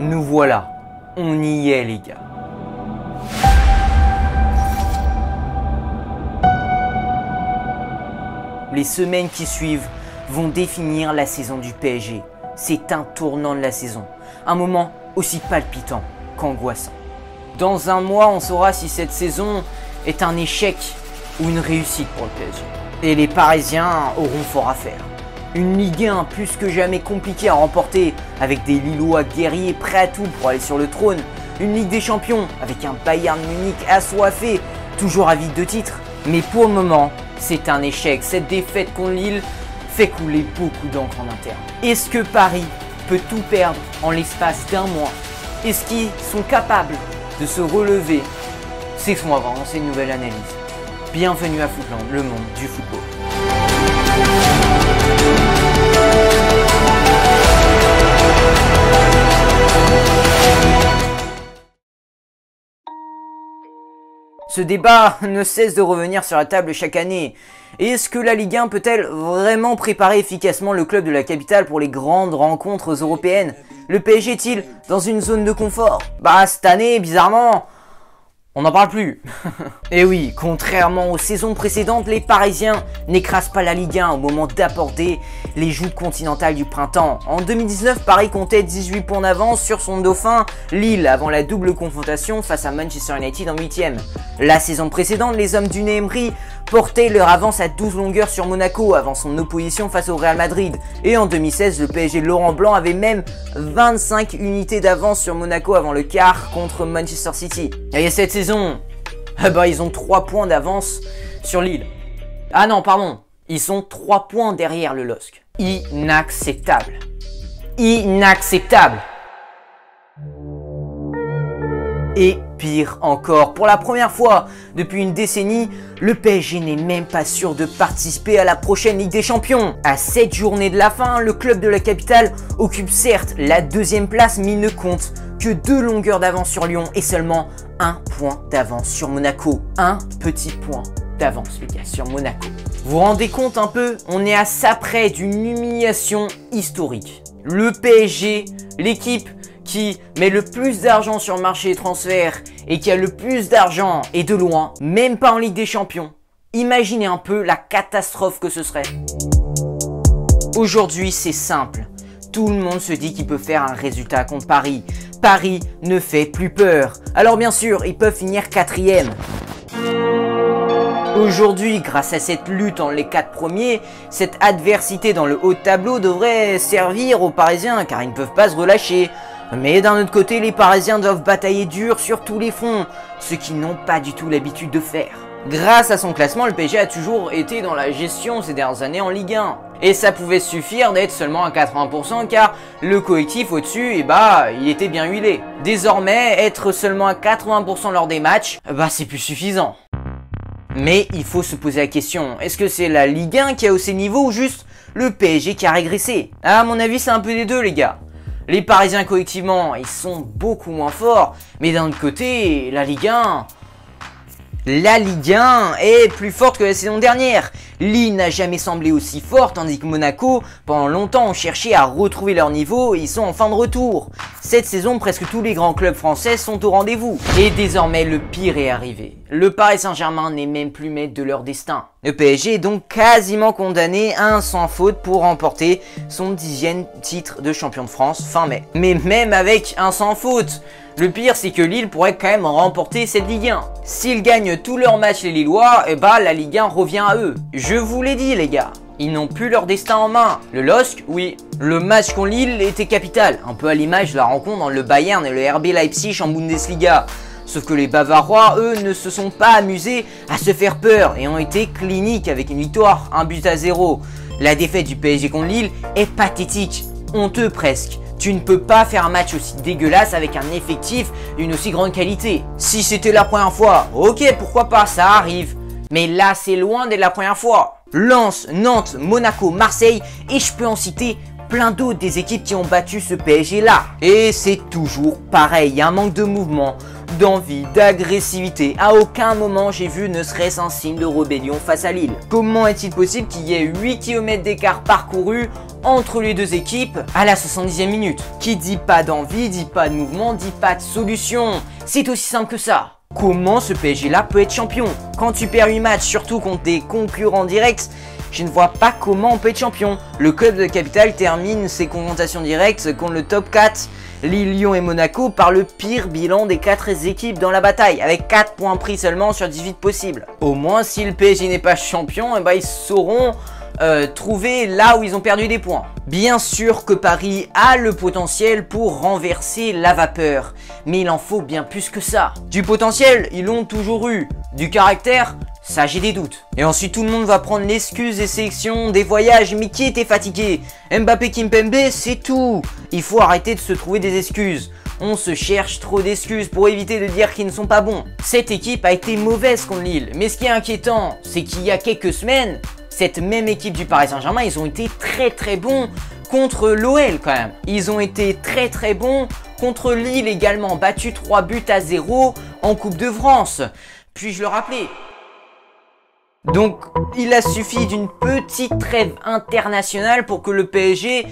Nous voilà, on y est les gars. Les semaines qui suivent vont définir la saison du PSG. C'est un tournant de la saison, un moment aussi palpitant qu'angoissant. Dans un mois, on saura si cette saison est un échec ou une réussite pour le PSG. Et les Parisiens auront fort à faire. Une Ligue 1 plus que jamais compliquée à remporter, avec des Lillois guerriers prêts à tout pour aller sur le trône. Une Ligue des Champions avec un Bayern Munich assoiffé, toujours avide de titres. Mais pour le moment, c'est un échec. Cette défaite contre Lille fait couler beaucoup d'encre en interne. Est-ce que Paris peut tout perdre en l'espace d'un mois? Est-ce qu'ils sont capables de se relever? C'est ce qu'on va voir dans cette nouvelle analyse. Bienvenue à Footland, le monde du football. Ce débat ne cesse de revenir sur la table chaque année. Est-ce que la Ligue 1 peut-elle vraiment préparer efficacement le club de la capitale pour les grandes rencontres européennes? Le PSG est-il dans une zone de confort? Bah cette année, bizarrement, on n'en parle plus. Et oui, contrairement aux saisons précédentes, les Parisiens n'écrasent pas la Ligue 1 au moment d'apporter les joutes continentales du printemps. En 2019, Paris comptait 18 points d'avance sur son dauphin Lille avant la double confrontation face à Manchester United en 8e. La saison précédente, les hommes d'Unai Emery portaient leur avance à 12 longueurs sur Monaco avant son opposition face au Real Madrid. Et en 2016, le PSG de Laurent Blanc avait même 25 unités d'avance sur Monaco avant le quart contre Manchester City. Et cette saison, ils ont 3 points d'avance sur Lille. Ah non, pardon, ils sont 3 points derrière le LOSC. Inacceptable. Inacceptable. Et pire encore, pour la première fois depuis une décennie, le PSG n'est même pas sûr de participer à la prochaine Ligue des Champions. À 7 journées de la fin, le club de la capitale occupe certes la 2e place, mais il ne compte que 2 longueurs d'avance sur Lyon et seulement 1 point d'avance sur Monaco. Un petit point d'avance les gars sur Monaco. Vous vous rendez compte un peu? On est à ça près d'une humiliation historique. Le PSG, l'équipe qui met le plus d'argent sur le marché des transferts et qui a le plus d'argent et de loin, même pas en Ligue des Champions. Imaginez un peu la catastrophe que ce serait. Aujourd'hui, c'est simple. Tout le monde se dit qu'il peut faire un résultat contre Paris. Paris ne fait plus peur. Alors bien sûr, ils peuvent finir 4e. Aujourd'hui, grâce à cette lutte entre les 4 premiers, cette adversité dans le haut de tableau devrait servir aux Parisiens car ils ne peuvent pas se relâcher. Mais d'un autre côté, les Parisiens doivent batailler dur sur tous les fronts, ce qu'ils n'ont pas du tout l'habitude de faire. Grâce à son classement, le PSG a toujours été dans la gestion ces dernières années en Ligue 1. Et ça pouvait suffire d'être seulement à 80% car le collectif au-dessus, il était bien huilé. Désormais, être seulement à 80% lors des matchs, c'est plus suffisant. Mais il faut se poser la question, est-ce que c'est la Ligue 1 qui a haussé le niveau ou juste le PSG qui a régressé? À mon avis, c'est un peu des deux les gars. Les Parisiens collectivement, ils sont beaucoup moins forts, mais d'un autre côté, la Ligue 1 est plus forte que la saison dernière. Lille n'a jamais semblé aussi fort, tandis que Monaco, pendant longtemps, ont cherché à retrouver leur niveau et ils sont en fin de retour. Cette saison, presque tous les grands clubs français sont au rendez-vous. Et désormais, le pire est arrivé. Le Paris Saint-Germain n'est même plus maître de leur destin. Le PSG est donc quasiment condamné à un sans faute pour remporter son 10e titre de champion de France fin mai. Mais même avec un sans faute, le pire c'est que Lille pourrait quand même remporter cette Ligue 1. S'ils gagnent tous leurs matchs les Lillois, la Ligue 1 revient à eux. Je vous l'ai dit les gars, ils n'ont plus leur destin en main. Le LOSC, oui. Le match contre Lille était capital, un peu à l'image de la rencontre entre le Bayern et le RB Leipzig en Bundesliga. Sauf que les Bavarois, eux, ne se sont pas amusés à se faire peur et ont été cliniques avec une victoire, 1-0. La défaite du PSG contre Lille est pathétique, honteux presque. Tu ne peux pas faire un match aussi dégueulasse avec un effectif d'une aussi grande qualité. Si c'était la première fois, ok, pourquoi pas, ça arrive. Mais là, c'est loin d'être la première fois. Lens, Nantes, Monaco, Marseille, et je peux en citer plein d'autres des équipes qui ont battu ce PSG là. Et c'est toujours pareil, il y a un manque de mouvement, d'envie, d'agressivité. À aucun moment j'ai vu ne serait-ce un signe de rébellion face à Lille. Comment est-il possible qu'il y ait 8 km d'écart parcouru entre les deux équipes à la 70e minute? Qui dit pas d'envie, dit pas de mouvement, dit pas de solution. C'est aussi simple que ça. Comment ce PSG là peut être champion? Quand tu perds 8 matchs, surtout contre des concurrents directs, je ne vois pas comment on peut être champion. Le club de capitale termine ses confrontations directes contre le top 4. Lille, Lyon et Monaco par le pire bilan des 4 équipes dans la bataille, avec 4 points pris seulement sur 18 possibles. Au moins, si le PSG n'est pas champion, eh ben, ils sauront trouver là où ils ont perdu des points. Bien sûr que Paris a le potentiel pour renverser la vapeur, mais il en faut bien plus que ça. Du potentiel, ils l'ont toujours eu. Du caractère, ça j'ai des doutes. Et ensuite tout le monde va prendre l'excuse des sélections, des voyages, mais qui était fatigué? Mbappé, Kimpembe, c'est tout. Il faut arrêter de se trouver des excuses. On se cherche trop d'excuses pour éviter de dire qu'ils ne sont pas bons. Cette équipe a été mauvaise contre Lille, mais ce qui est inquiétant, c'est qu'il y a quelques semaines, cette même équipe du Paris Saint-Germain, ils ont été très bons contre l'OL quand même. Ils ont été très bons contre Lille également, battu 3-0 en Coupe de France. Puis-je le rappeler? Donc, il a suffi d'une petite trêve internationale pour que le PSG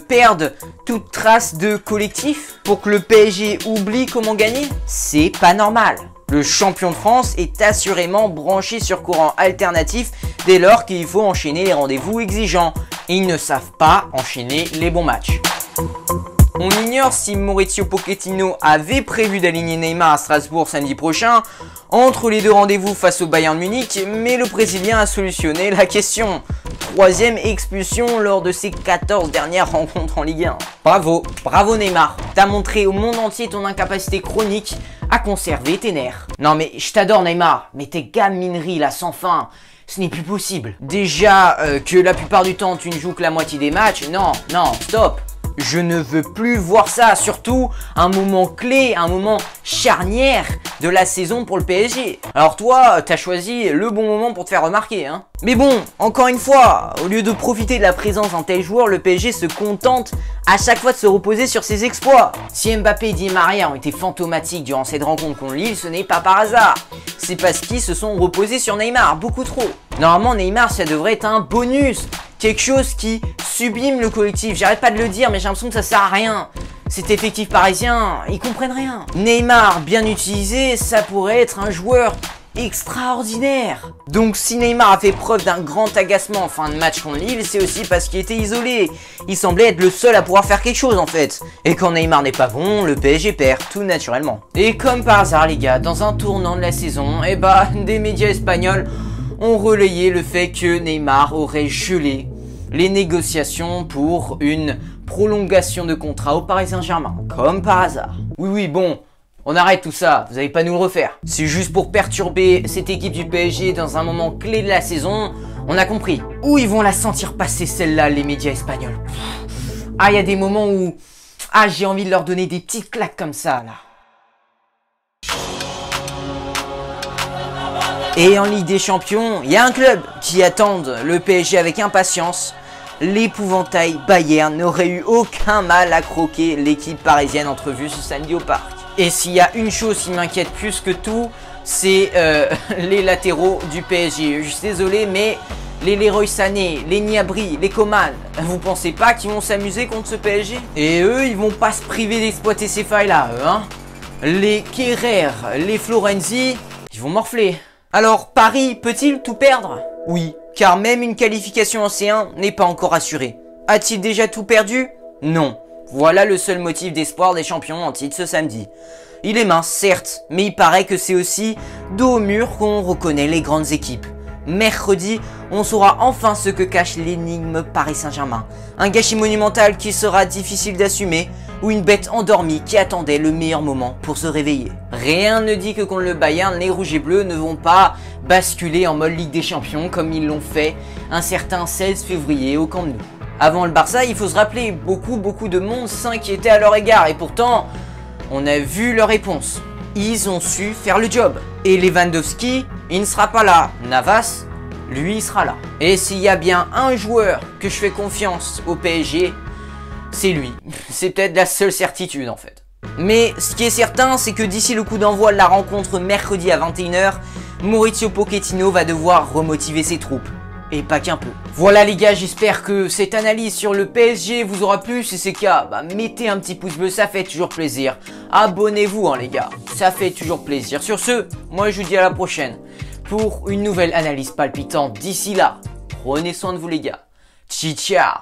perde toute trace de collectif, pour que le PSG oublie comment gagner. C'est pas normal. Le champion de France est assurément branché sur courant alternatif dès lors qu'il faut enchaîner les rendez-vous exigeants. Et ils ne savent pas enchaîner les bons matchs. On ignore si Mauricio Pochettino avait prévu d'aligner Neymar à Strasbourg samedi prochain entre les deux rendez-vous face au Bayern Munich, mais le Brésilien a solutionné la question. 3e expulsion lors de ses 14 dernières rencontres en Ligue 1. Bravo, bravo Neymar, t'as montré au monde entier ton incapacité chronique à conserver tes nerfs. Non mais je t'adore Neymar, mais tes gamineries là sans fin, ce n'est plus possible. Déjà que la plupart du temps tu ne joues que la moitié des matchs, non, stop. Je ne veux plus voir ça, surtout un moment clé, un moment charnière de la saison pour le PSG. Alors toi, t'as choisi le bon moment pour te faire remarquer, hein. Mais bon, encore une fois, au lieu de profiter de la présence d'un tel joueur, le PSG se contente à chaque fois de se reposer sur ses exploits. Si Mbappé et Di Maria ont été fantomatiques durant cette rencontre contre Lille, ce n'est pas par hasard. C'est parce qu'ils se sont reposés sur Neymar, beaucoup trop. Normalement, Neymar, ça devrait être un bonus. Quelque chose qui sublime le collectif. J'arrête pas de le dire, mais j'ai l'impression que ça sert à rien. Cet effectif parisien, ils comprennent rien. Neymar, bien utilisé, ça pourrait être un joueur extraordinaire. Donc si Neymar a fait preuve d'un grand agacement en fin de match contre Lille, c'est aussi parce qu'il était isolé. Il semblait être le seul à pouvoir faire quelque chose en fait. Et quand Neymar n'est pas bon, le PSG perd tout naturellement. Et comme par hasard les gars, dans un tournant de la saison, des médias espagnols ont relayé le fait que Neymar aurait gelé les négociations pour une prolongation de contrat au Paris Saint-Germain. Comme par hasard. Oui, bon, on arrête tout ça, vous n'allez pas nous le refaire. C'est juste pour perturber cette équipe du PSG dans un moment clé de la saison, on a compris. Où ils vont la sentir passer celle-là, les médias espagnols. Ah, il y a des moments où... Ah, j'ai envie de leur donner des petites claques comme ça, là. Et en Ligue des Champions, il y a un club qui attend le PSG avec impatience. L'épouvantail Bayern n'aurait eu aucun mal à croquer l'équipe parisienne entrevue ce samedi au parc. Et s'il y a une chose qui m'inquiète plus que tout, c'est les latéraux du PSG. Je suis désolé, mais les Leroy Sané, les Gnabry, les Coman, vous pensez pas qu'ils vont s'amuser contre ce PSG? Et eux, ils vont pas se priver d'exploiter ces failles-là, hein. Les Kerrer, les Florenzi, ils vont morfler. Alors, Paris peut-il tout perdre? Oui, car même une qualification en C1 n'est pas encore assurée. A-t-il déjà tout perdu? Non. Voilà le seul motif d'espoir des champions en titre ce samedi. Il est mince, certes, mais il paraît que c'est aussi dos au mur qu'on reconnaît les grandes équipes. Mercredi, on saura enfin ce que cache l'énigme Paris Saint-Germain. Un gâchis monumental qui sera difficile d'assumer, ou une bête endormie qui attendait le meilleur moment pour se réveiller. Rien ne dit que contre le Bayern, les rouges et bleus ne vont pas basculer en mode Ligue des Champions comme ils l'ont fait un certain 16 février au Camp Nou. Avant le Barça, il faut se rappeler, beaucoup de monde s'inquiétait à leur égard et pourtant, on a vu leur réponse. Ils ont su faire le job. Et Lewandowski, il ne sera pas là. Navas, lui, il sera là. Et s'il y a bien un joueur que je fais confiance au PSG, c'est lui. C'est peut-être la seule certitude en fait. Mais ce qui est certain, c'est que d'ici le coup d'envoi de la rencontre mercredi à 21 h, Mauricio Pochettino va devoir remotiver ses troupes. Et pas qu'un peu. Voilà les gars, j'espère que cette analyse sur le PSG vous aura plu. Si c'est le cas, mettez un petit pouce bleu, ça fait toujours plaisir. Abonnez-vous les gars, ça fait toujours plaisir. Sur ce, moi je vous dis à la prochaine pour une nouvelle analyse palpitante. D'ici là, prenez soin de vous les gars. Ciao.